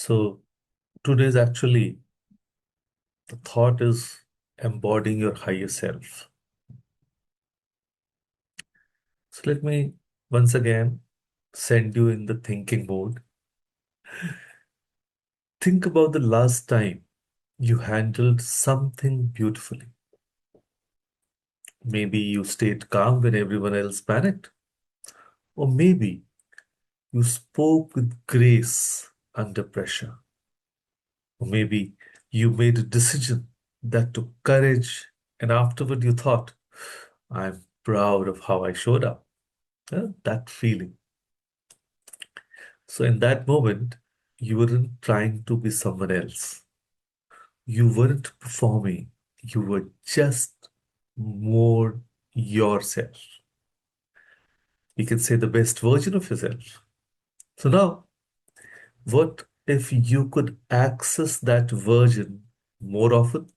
So today's actually the thought is embodying your higher self. So let me once again send you in the thinking mode. Think about the last time you handled something beautifully. Maybe you stayed calm when everyone else panicked. Or maybe you spoke with grace under pressure. Or maybe you made a decision that took courage and afterward you thought, I'm proud of how I showed up. That feeling. So in that moment, you weren't trying to be someone else. You weren't performing. You were just more yourself. You can say the best version of yourself. So now, what if you could access that version more often?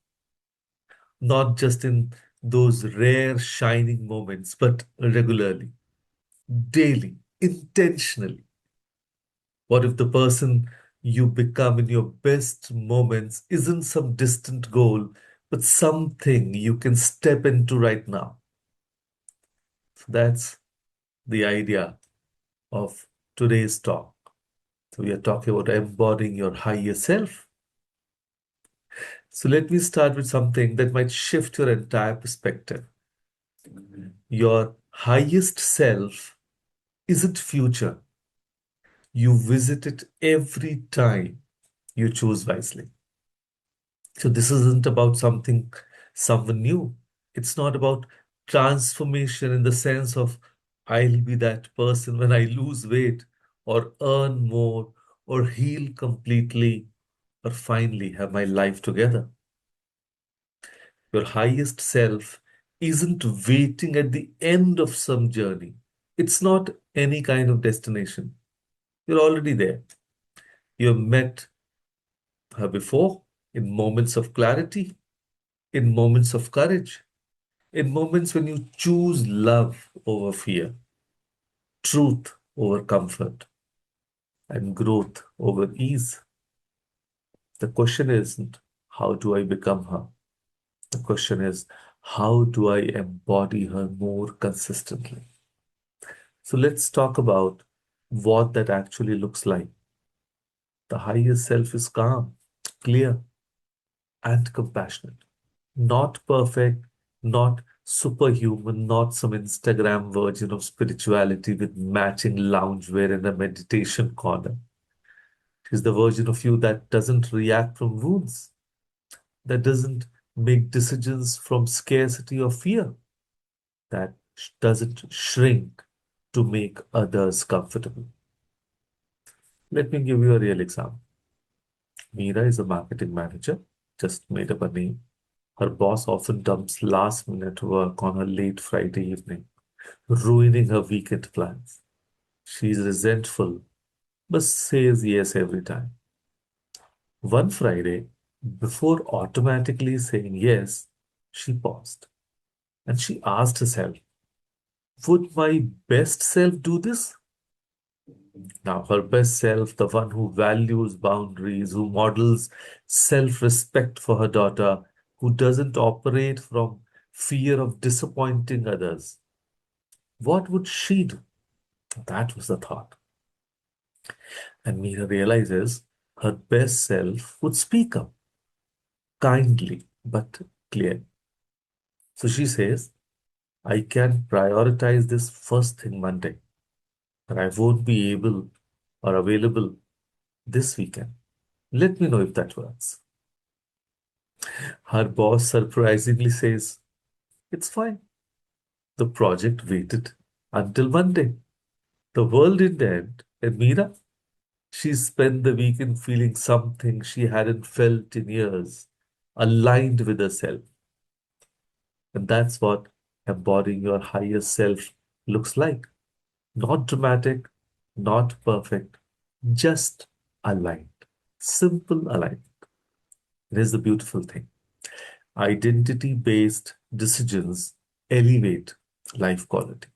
Not just in those rare shining moments, but regularly, daily, intentionally. What if the person you become in your best moments isn't some distant goal, but something you can step into right now? So that's the idea of today's talk. So we are talking about embodying your higher self. So let me start with something that might shift your entire perspective. Your highest self isn't future. You visit it every time you choose wisely. So this isn't about someone new. It's not about transformation in the sense of I'll be that person when I lose weight or earn more or heal completely or finally have my life together. Your highest self isn't waiting at the end of some journey. It's not any kind of destination. You're already there. You've met her before in moments of clarity, in moments of courage, in moments when you choose love over fear, truth over comfort, and growth over ease. The question isn't, how do I become her? The question is, how do I embody her more consistently? So let's talk about what that actually looks like. The higher self is calm, clear, and compassionate. Not perfect, not superhuman, not some Instagram version of spirituality with matching loungewear and a meditation corner. She's the version of you that doesn't react from wounds, that doesn't make decisions from scarcity or fear, that doesn't shrink to make others comfortable. Let me give you a real example. Meera is a marketing manager, just made up a name. Her boss often dumps last minute work on her late Friday evening, ruining her weekend plans. She's resentful, but says yes every time. One Friday, before automatically saying yes, she paused and she asked herself, would my best self do this? Now, her best self, the one who values boundaries, who models self respect for her daughter, who doesn't operate from fear of disappointing others, what would she do? That was the thought. And Meera realizes her best self would speak up kindly but clearly. So she says, I can prioritize this first thing Monday, but I won't be able or available this weekend. Let me know if that works. Her boss surprisingly says, it's fine. The project waited until Monday. The world didn't end. And Meera, she spent the weekend feeling something she hadn't felt in years, aligned with herself. And that's what embodying your higher self looks like. Not dramatic, not perfect, just aligned. Simple aligned. Here's the beautiful thing. Identity based decisions elevate life quality.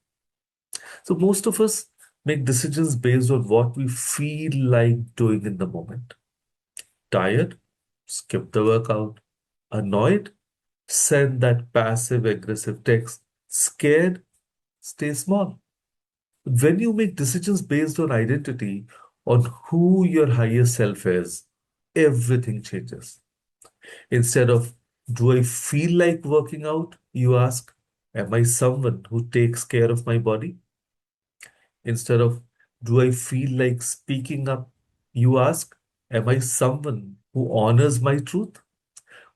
So most of us make decisions based on what we feel like doing in the moment. Tired? Skip the workout. Annoyed? Send that passive aggressive text. Scared? Stay small. When you make decisions based on identity, on who your higher self is, everything changes. Instead of, do I feel like working out? You ask, am I someone who takes care of my body? Instead of, do I feel like speaking up? You ask, am I someone who honors my truth?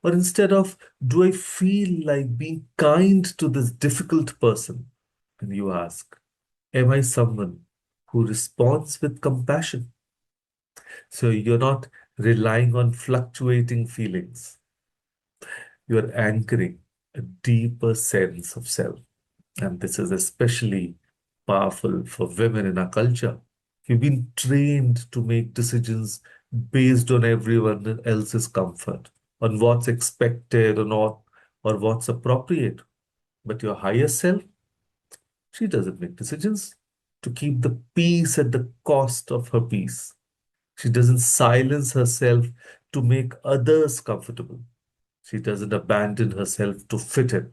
Or instead of, do I feel like being kind to this difficult person? And you ask, am I someone who responds with compassion? So you're not relying on fluctuating feelings. You're anchoring a deeper sense of self. And this is especially powerful for women in our culture. We've been trained to make decisions based on everyone else's comfort, on what's expected or what's appropriate. But your higher self, she doesn't make decisions to keep the peace at the cost of her peace. She doesn't silence herself to make others comfortable. She doesn't abandon herself to fit in.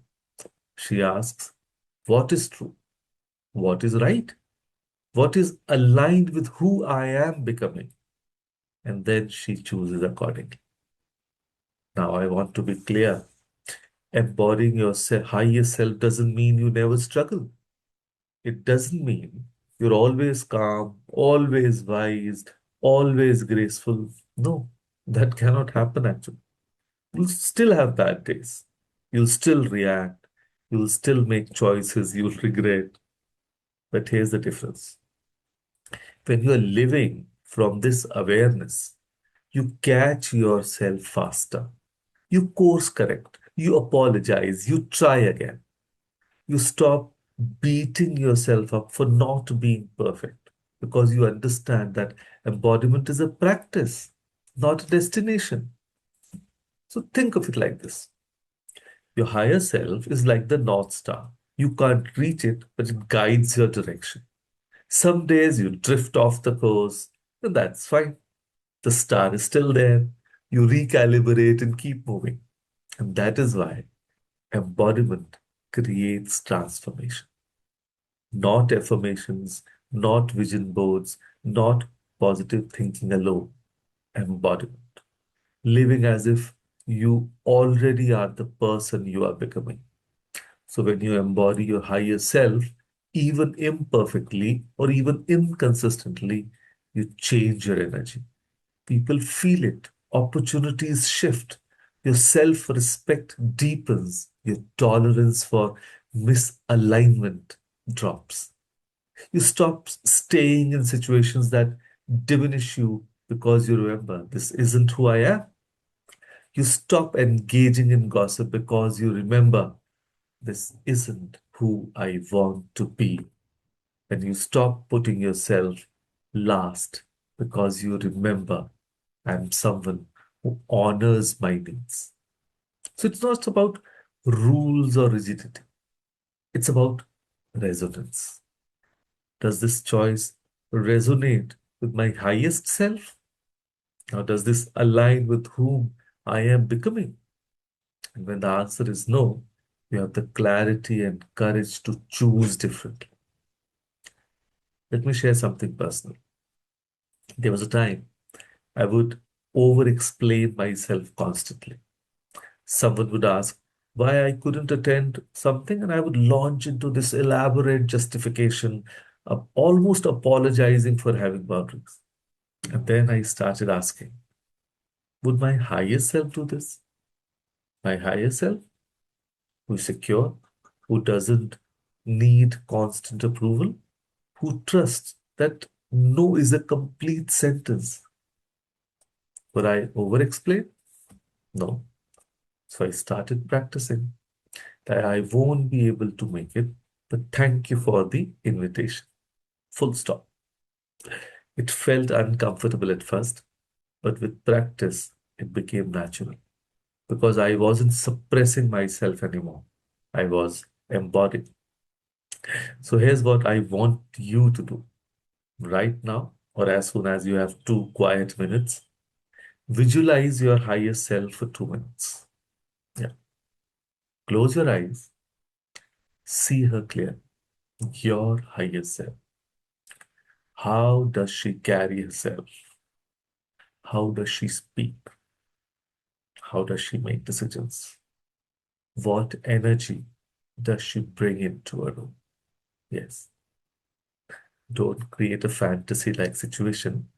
She asks, what is true? What is right? What is aligned with who I am becoming? And then she chooses accordingly. Now, I want to be clear. Embodying your higher self doesn't mean you never struggle. It doesn't mean you're always calm, always wise, always graceful. No, that cannot happen actually. You'll still have bad days. You'll still react. You'll still make choices you'll regret. But here's the difference. When you're living from this awareness, you catch yourself faster. You course correct. You apologize. You try again. You stop beating yourself up for not being perfect because you understand that embodiment is a practice, not a destination. So think of it like this. Your higher self is like the North Star. You can't reach it, but it guides your direction. Some days you drift off the course, and that's fine. The star is still there. You recalibrate and keep moving. And that is why embodiment creates transformation. Not affirmations, not vision boards, not positive thinking alone. Embodiment. Living as if you already are the person you are becoming. So when you embody your higher self, even imperfectly or even inconsistently, you change your energy. People feel it. Opportunities shift. Your self respect deepens. Your tolerance for misalignment drops. You stop staying in situations that diminish you because you remember this isn't who I am. You stop engaging in gossip because you remember this isn't who I want to be. And you stop putting yourself last because you remember I'm someone who honors my needs. So it's not about rules or rigidity, it's about resonance. Does this choice resonate with my highest self? Or does this align with whom I am becoming? And when the answer is no, you have the clarity and courage to choose differently. Let me share something personal. There was a time I would over explain myself constantly. Someone would ask why I couldn't attend something, and I would launch into this elaborate justification, almost apologizing for having boundaries. And then I started asking, would my higher self do this? My higher self, who is secure, who doesn't need constant approval, who trusts that no is a complete sentence. Would I over explain? No. So I started practicing that I won't be able to make it, but thank you for the invitation. Full stop. It felt uncomfortable at first, but with practice, it became natural because I wasn't suppressing myself anymore. I was embodying. So here's what I want you to do right now, or as soon as you have 2 quiet minutes. Visualize your higher self for 2 minutes. Yeah. Close your eyes. See her clear. Your higher self. How does she carry herself? How does she speak? How does she make decisions? What energy does she bring into a room? Yes. Don't create a fantasy like situation.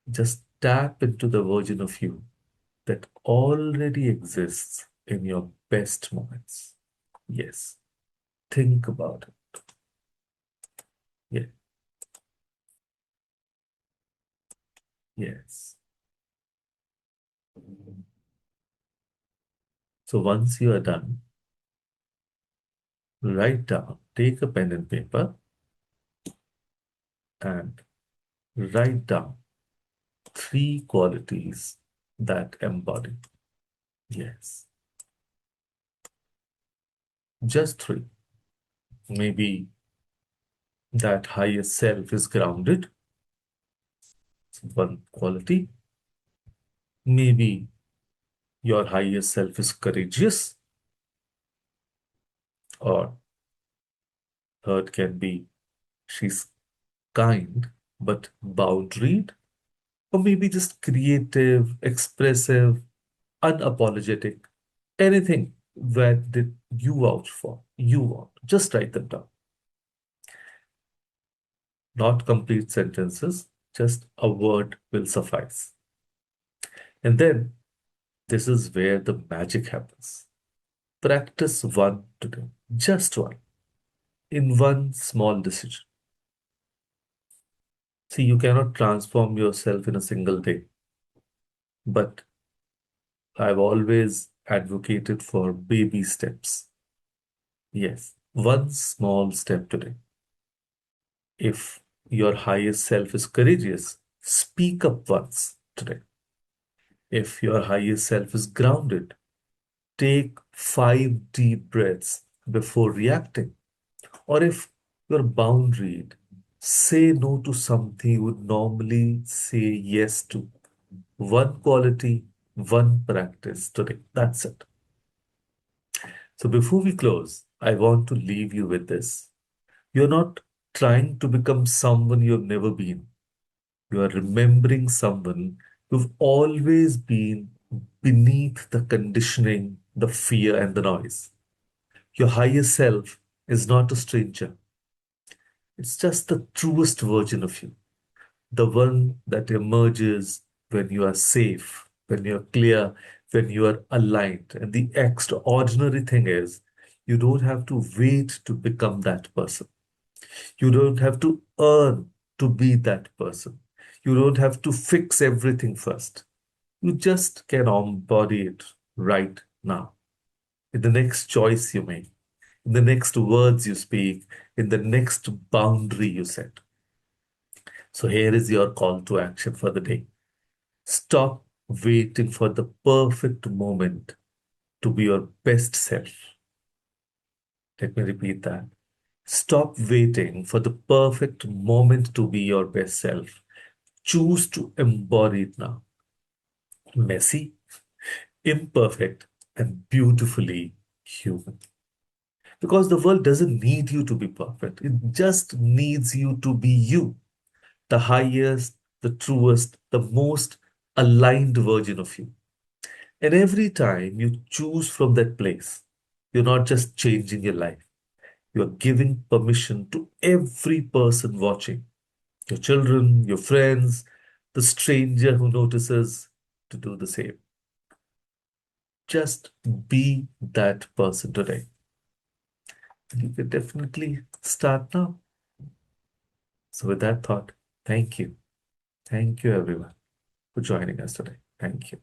Just tap into the version of you that already exists in your best moments. Yes. Think about it. Yeah. Yes. So once you are done, write down, take a pen and paper and write down three qualities that embody. Yes. Just three. Maybe that higher self is grounded, one quality. Maybe your higher self is courageous, or third can be she's kind but boundaried, or maybe just creative, expressive, unapologetic, anything that did you vouch for, you want. Just write them down. Not complete sentences, just a word will suffice. And then this is where the magic happens. Practice one today, just one, in one small decision. See, you cannot transform yourself in a single day, but I've always advocated for baby steps. Yes, one small step today. If your highest self is courageous, speak up once today. If your highest self is grounded, take 5 deep breaths before reacting. Or if you're boundaried, say no to something you would normally say yes to. One quality, one practice today. That's it. So before we close, I want to leave you with this. You're not trying to become someone you've never been. You are remembering someone you've always been beneath the conditioning, the fear, and the noise. Your higher self is not a stranger. It's just the truest version of you, the one that emerges when you are safe, when you're clear, when you are aligned. And the extraordinary thing is, you don't have to wait to become that person. You don't have to earn to be that person. You don't have to fix everything first. You just can embody it right now. In the next choice you make, in the next words you speak, in the next boundary you set. So here is your call to action for the day. Stop waiting for the perfect moment to be your best self. Let me repeat that. Stop waiting for the perfect moment to be your best self. Choose to embody it now. Messy, imperfect, and beautifully human. Because the world doesn't need you to be perfect, it just needs you to be you, the highest, the truest, the most aligned version of you. And every time you choose from that place, you're not just changing your life, you're giving permission to every person watching, your children, your friends, the stranger who notices, to do the same. Just be that person today. You can definitely start now. So, with that thought, thank you. Thank you, everyone, for joining us today. Thank you.